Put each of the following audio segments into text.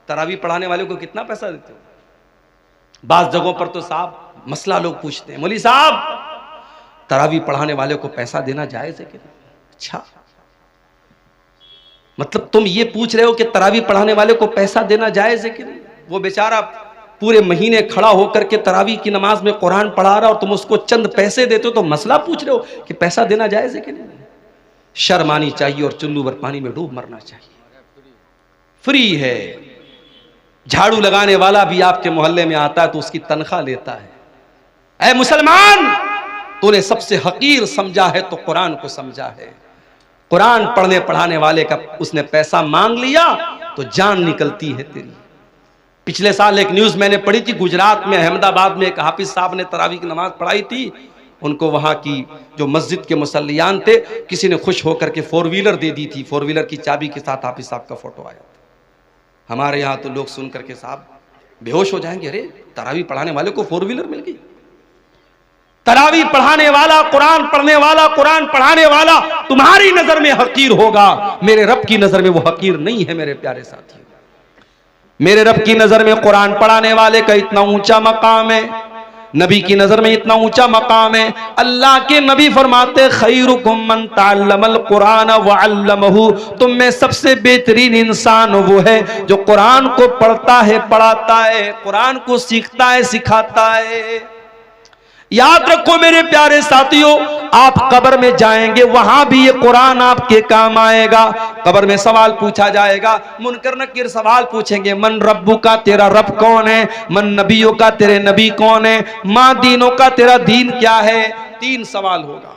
तरावी पढ़ाने वाले को कितना पैसा देते हो? बास जगहों पर तो साहब मसला लोग पूछते हैं, मौलवी साहब तरावी पढ़ाने वाले को पैसा देना जायज है कि नहीं? अच्छा, मतलब तुम ये पूछ रहे हो कि तरावी पढ़ाने वाले को पैसा देना जायज है कि नहीं? वो बेचारा पूरे महीने खड़ा होकर के तरावी की नमाज में कुरान पढ़ा रहा और तुम उसको चंद पैसे देते हो, तो मसला पूछ रहे हो कि पैसा देना जायज है कि नहीं? शर्म आनी चाहिए और चुल्लू भर पानी में डूब मरना चाहिए। फ्री है। झाड़ू लगाने वाला भी आपके मोहल्ले में आता है तो उसकी तनख्वाह लेता है। ऐ मुसलमान, तूने सबसे हकीर समझा है तो कुरान को समझा है। कुरान पढ़ने पढ़ाने वाले का उसने पैसा मांग लिया तो जान निकलती है तेरी। पिछले साल एक न्यूज मैंने पढ़ी थी, गुजरात में अहमदाबाद में एक हाफिज साहब ने तरावी की नमाज पढ़ाई थी। उनको वहां की जो मस्जिद के मुसल्लियान थे, किसी ने खुश होकर के 4 व्हीलर दे दी थी। 4 व्हीलर की चाबी के साथ हाफिज साहब का फोटो आया था। हमारे यहाँ तो लोग सुन करके साहब बेहोश हो जाएंगे, अरे तरावी पढ़ाने वाले को 4 व्हीलर मिल गई। तरावी पढ़ाने वाला, कुरान पढ़ने वाला, कुरान पढ़ाने वाला तुम्हारी नजर में हकीर होगा, मेरे रब की नजर में वो हकीर नहीं है। मेरे प्यारे साथियों, मेरे रब की नजर में कुरान पढ़ाने वाले का इतना ऊंचा मकाम है, नबी की नजर में इतना ऊंचा मकाम है। अल्लाह के नबी फरमाते खैरुकुम मन तअल्लमल कुरान व अल्लमहु, तुम में सबसे बेहतरीन इंसान वो है जो कुरान को पढ़ता है, पढ़ाता है, कुरान को सीखता है, सिखाता है। याद रखो मेरे प्यारे साथियों, आप कब्र में जाएंगे, वहां भी ये कुरान आपके काम आएगा। कब्र में सवाल पूछा जाएगा, मुनकर नकीर सवाल पूछेंगे, मन रब्बु का, तेरा रब कौन है? मन नबियों का, तेरे नबी कौन है? माँ दीनों का, तेरा दीन क्या है? 3 सवाल होगा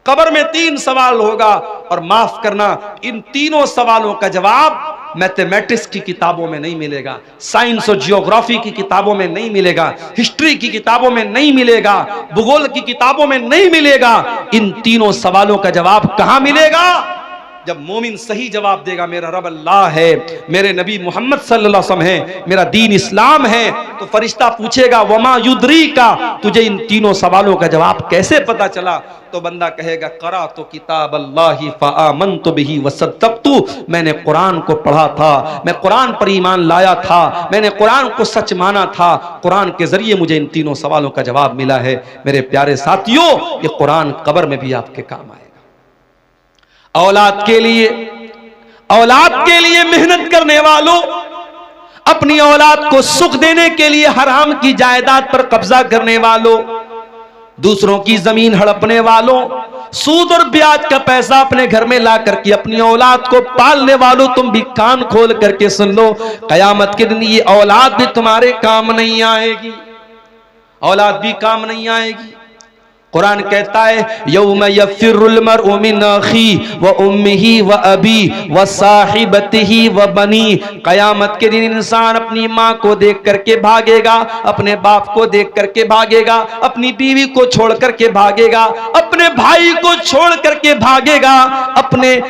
कब्र में, 3 सवाल होगा। और माफ करना, इन तीनों सवालों का जवाब मैथमेटिक्स की किताबों में नहीं मिलेगा, साइंस और जियोग्राफी की किताबों में नहीं मिलेगा, हिस्ट्री की किताबों में नहीं मिलेगा, भूगोल की किताबों में नहीं मिलेगा। इन तीनों सवालों का जवाब कहां मिलेगा? जब मोमिन सही जवाब देगा, मेरा रब अल्लाह है, मेरे नबी मोहम्मद सल्लल्लाहु अलैहि वसल्लम है, मेरा दीन इस्लाम है, तो फरिश्ता पूछेगा वमा युद्री का, तुझे इन तीनों सवालों का जवाब कैसे पता चला? तो बंदा कहेगा करा तो किताब अल्लाह फ़आमनतु बिही वसद्दक़तु, मैंने कुरान को पढ़ा था, मैं कुरान पर ईमान लाया था, मैंने कुरान को सच माना था, कुरान के जरिए मुझे इन तीनों सवालों का जवाब मिला है। मेरे प्यारे साथियों, ये कुरान कब्र में भी आपके काम आएगा। औलाद के लिए मेहनत करने वालों, अपनी औलाद को सुख देने के लिए हराम की जायदाद पर कब्जा करने वालों, दूसरों की जमीन हड़पने वालों, सूद और ब्याज का पैसा अपने घर में ला करके अपनी औलाद को पालने वालों, तुम भी कान खोल करके सुन लो, कयामत के दिन ये औलाद भी तुम्हारे काम नहीं आएगी, औलाद भी काम नहीं आएगी। कुरान कहता है यौम यफिरुल मरउ मिन अखी व उम्मिही व अबी व साहिबतिही व बनी, कयामत के दिन इंसान अपनी माँ को देख करके भागेगा, अपने बाप को देख करके भागेगा, अपनी बीवी को छोड़ करके भागेगा, अपने भाई को छोड़ करके भागेगा,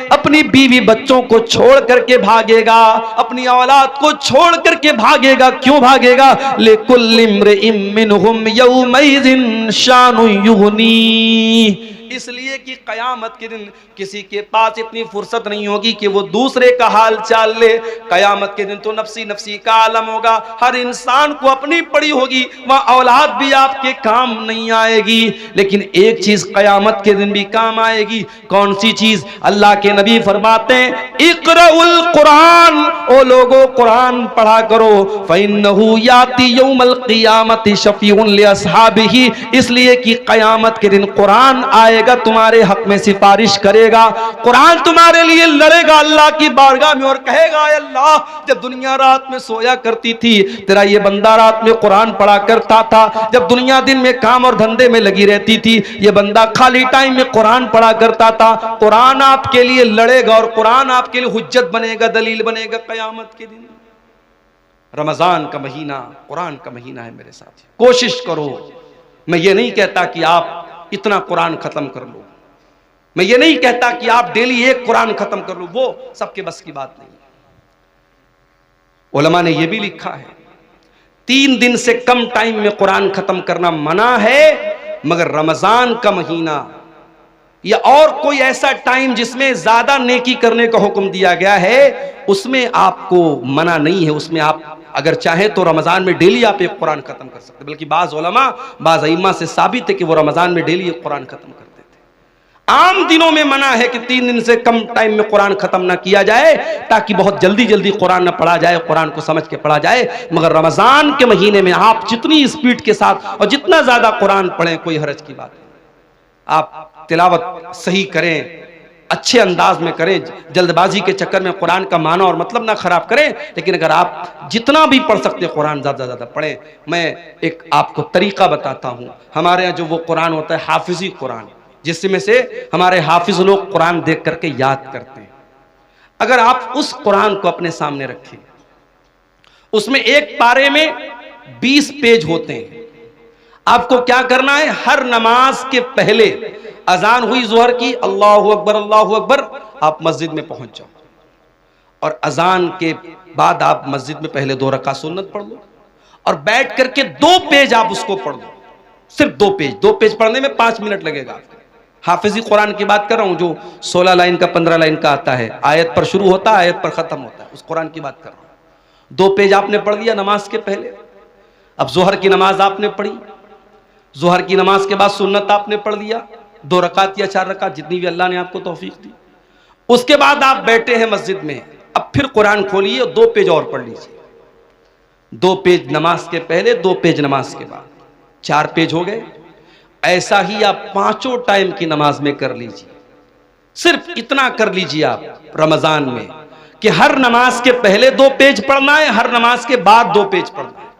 अपनी बीवी बच्चों को छोड़ करके भागेगा, अपनी औलाद को छोड़ करके भागेगा। क्यों भागेगा? लिकुल्लि इम्रिइम मिनहुम यौमइज़िन शानु युग़नी, इसलिए कि कयामत के दिन किसी के पास इतनी फुर्सत नहीं होगी कि वो दूसरे का हाल चाल ले। कयामत के दिन तो नफ्सी नफ्सी का आलम होगा, हर इंसान को अपनी पड़ी होगी, वह औलाद भी आपके काम नहीं आएगी। लेकिन एक चीज कयामत के दिन भी काम आएगी। कौन सी चीज? अल्लाह के नबी फरमाते हैं इक़राउल कुरान, ओ लोगो कुरान पढ़ा करो, फ़इन्नहु याती यौमल क़ियामति शफ़ीउन लिअस्हाबिही, इसलिए कि कयामत के दिन कुरान आएगा, तुम्हारे हक में सिफारिश करेगा, कुरान तुम्हारे लिए लड़ेगा अल्लाह की बारगाह में और कहेगा अल्लाह, जब दुनिया रात में सोया करती थी, तेरा ये बंदा रात में कुरान पढ़ा करता था, जब दुनिया दिन में काम और धंधे में लगी रहती थी, ये बंदा खाली टाइम में कुरान पढ़ा करता था, कुरान आपके लिए लड़ेगा और कुरान आपके लिए हुज्जत बनेगा, दलील बनेगा कयामत के दिन। रमजान का महीना कुरान का महीना है मेरे साथी, कोशिश करो। मैं ये नहीं कहता कि आप इतना कुरान खत्म कर लो, मैं ये नहीं कहता कि आप डेली एक कुरान खत्म कर लो, वो सबके बस की बात नहीं है। उलमा ने यह भी लिखा है 3 दिन से कम टाइम में कुरान खत्म करना मना है, मगर रमजान का महीना या और कोई ऐसा टाइम जिसमें ज्यादा नेकी करने का हुक्म दिया गया है, उसमें आपको मना नहीं है। उसमें आप अगर चाहें तो रमजान में डेली आप एक कुरान खत्म कर सकते हैं। बल्कि बाज़ उलमा, बाज़ अइम्मा से साबित है कि वो रमजान में डेली एक कुरान खत्म करते थे। आम दिनों में मना है कि 3 दिन से कम टाइम में कुरान खत्म ना किया जाए, ताकि बहुत जल्दी जल्दी कुरान ना पढ़ा जाए, कुरान को समझ के पढ़ा जाए। मगर रमजान के महीने में आप जितनी स्पीड के साथ और जितना ज्यादा कुरान पढ़ें, कोई हर्ज की बात नहीं। आप तिलावत सही करें, अच्छे अंदाज में करें, जल्दबाजी के चक्कर में कुरान का माना और मतलब ना खराब करें। लेकिन अगर आप जितना भी पढ़ सकते हैं कुरान ज्यादा ज्यादा पढ़ें। मैं एक आपको तरीका बताता हूं। हमारे यहाँ जो वो कुरान होता है हाफिजी कुरान, जिसमें से हमारे हाफिज लोग कुरान देख करके याद करते हैं, अगर आप उस कुरान को अपने सामने रखें, उसमें एक पारे में 20 पेज होते हैं। आपको क्या करना है, हर नमाज के पहले अजान हुई जोहर की, अल्लाहु अकबर, आप मस्जिद में पहुंच जाओ और अजान के बाद आप मस्जिद में पहले 2 रकात सुन्नत पढ़ लो और बैठ करके 2 पेज आप उसको पढ़ लो। सिर्फ 2 पेज। 2 पेज पढ़ने में 5 मिनट लगेगा आपको। हाफिजी कुरान की बात कर रहा हूं, जो 16 लाइन का 15 लाइन का आता है, आयत पर शुरू होता है, आयत पर खत्म होता है, उस कुरान की बात कर रहा हूं। 2 पेज आपने पढ़ लिया नमाज के पहले। अब जोहर की नमाज आपने पढ़ी, जोहर की नमाज के बाद सुन्नत आपने पढ़ लिया, 2 रकात या 4 रकात, जितनी भी अल्लाह ने आपको तौफीक दी। उसके बाद आप बैठे हैं मस्जिद में, अब फिर कुरान खोलिए और 2 पेज और पढ़ लीजिए। 2 पेज नमाज के पहले, 2 पेज नमाज के बाद, 4 पेज हो गए। ऐसा ही आप 5 टाइम की नमाज में कर लीजिए। सिर्फ इतना कर लीजिए आप रमजान में कि हर नमाज के पहले 2 पेज पढ़ना है, हर नमाज के बाद 2 पेज पढ़ना है।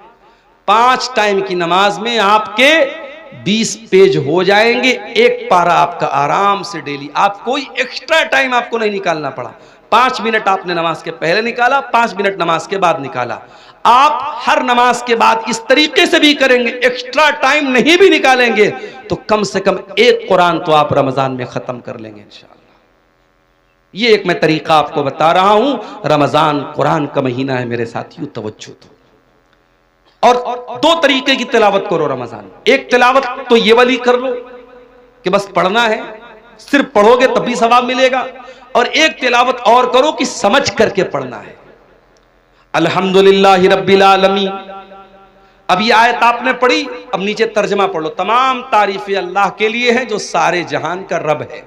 5 टाइम की नमाज में आपके 20 पेज हो जाएंगे। एक पारा आपका आराम से डेली, आप कोई एक्स्ट्रा टाइम आपको नहीं निकालना पड़ा। 5 मिनट आपने नमाज के पहले निकाला, 5 मिनट नमाज के बाद निकाला। आप हर नमाज के बाद इस तरीके से भी करेंगे, एक्स्ट्रा टाइम नहीं भी निकालेंगे, तो कम से कम एक कुरान तो आप रमजान में खत्म कर लेंगे इंशाअल्लाह। ये एक मैं तरीका आपको बता रहा हूं। रमजान कुरान का महीना है मेरे साथियों, तवज्जो दो। और 2 तरीके की तिलावत करो रमजान। एक तिलावत तो ये वाली कर लो कि बस पढ़ना है, सिर्फ पढ़ोगे तब भी सवाब मिलेगा। और एक तिलावत और करो कि समझ करके पढ़ना है। अल्हम्दुलिल्लाहि रब्बिल आलमीन। अब ये आयत आपने पढ़ी, अब नीचे तर्जमा पढ़ लो। तमाम तारीफें अल्लाह के लिए हैं जो सारे जहान का रब है।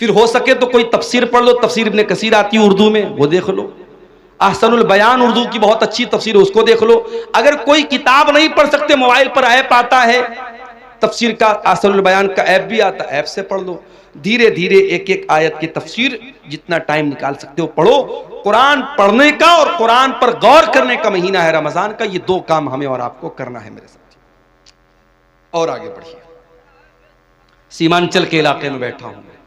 फिर हो सके तो कोई तफसीर पढ़ लो, तफसीर इब्ने कसीर आती है उर्दू में, वो देख लो। अहसनुल बयान उर्दू की बहुत अच्छी तफसीर है, उसको देख लो। अगर कोई किताब नहीं पढ़ सकते, मोबाइल पर ऐप आता है तफसीर का, अहसनुल बयान का ऐप भी आता है, ऐप से पढ़ लो। धीरे धीरे एक एक आयत की तफसीर जितना टाइम निकाल सकते हो पढ़ो। कुरान पढ़ने का और कुरान पर गौर करने का महीना है रमजान का। ये 2 काम हमें और आपको करना है मेरे साथ। और आगे बढ़िए। सीमांचल के इलाके में बैठा हूं मैं।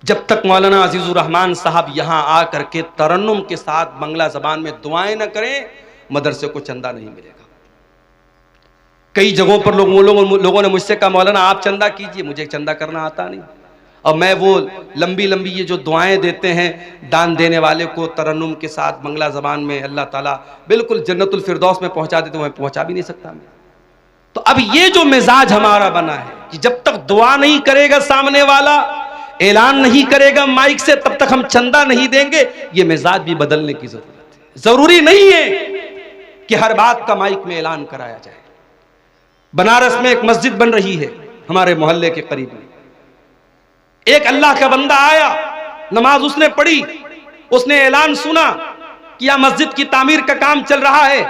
जब तक मौलाना अजीजुर रहमान साहब यहां आकर के तरन्नुम के साथ बंगला जबान में दुआएं न करें, मदरसे को चंदा नहीं मिलेगा। कई जगहों पर लोगों ने मुझसे कहा, मौलाना आप चंदा कीजिए, मुझे चंदा करना आता नहीं। और मैं वो लंबी लंबी ये जो दुआएं देते हैं दान देने वाले को तरन्नुम के साथ बंगला जबान में, अल्लाह ताला बिल्कुल जन्नतुल फिरदौस में पहुंचा देते, मैं पहुंचा भी नहीं सकता मैं। तो अब ये जो मिजाज हमारा बना है कि जब तक दुआ नहीं करेगा सामने वाला, ऐलान नहीं करेगा माइक से, तब तक हम चंदा नहीं देंगे। ये मिजाज भी बदलने की जरूरत है। जरूरी नहीं है कि हर बात का माइक में ऐलान कराया जाए। बनारस में एक मस्जिद बन रही है हमारे मोहल्ले के करीब में। एक अल्लाह का बंदा आया, नमाज उसने पढ़ी, उसने ऐलान सुना कि यह मस्जिद की तामीर का काम चल रहा है।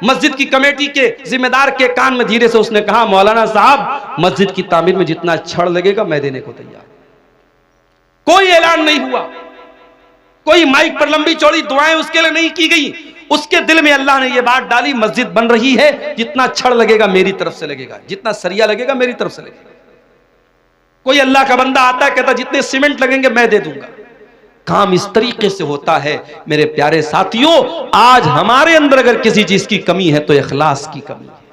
मस्जिद की कमेटी के जिम्मेदार के कान में धीरे से उसने कहा, मौलाना साहब मस्जिद की तामीर में जितना छड़ लगेगा मैं देने को तैयार। कोई ऐलान नहीं हुआ, कोई माइक पर लंबी चौड़ी दुआएं उसके लिए नहीं की गई। उसके दिल में अल्लाह ने यह बात डाली, मस्जिद बन रही है, जितना छड़ लगेगा मेरी तरफ से लगेगा, जितना सरिया लगेगा मेरी तरफ से लगेगा। कोई अल्लाह का बंदा आता है, कहता जितने सीमेंट लगेंगे मैं दे दूंगा। काम इस तरीके से होता है मेरे प्यारे साथियों। आज हमारे अंदर अगर किसी चीज की कमी है तो इखलास की कमी है।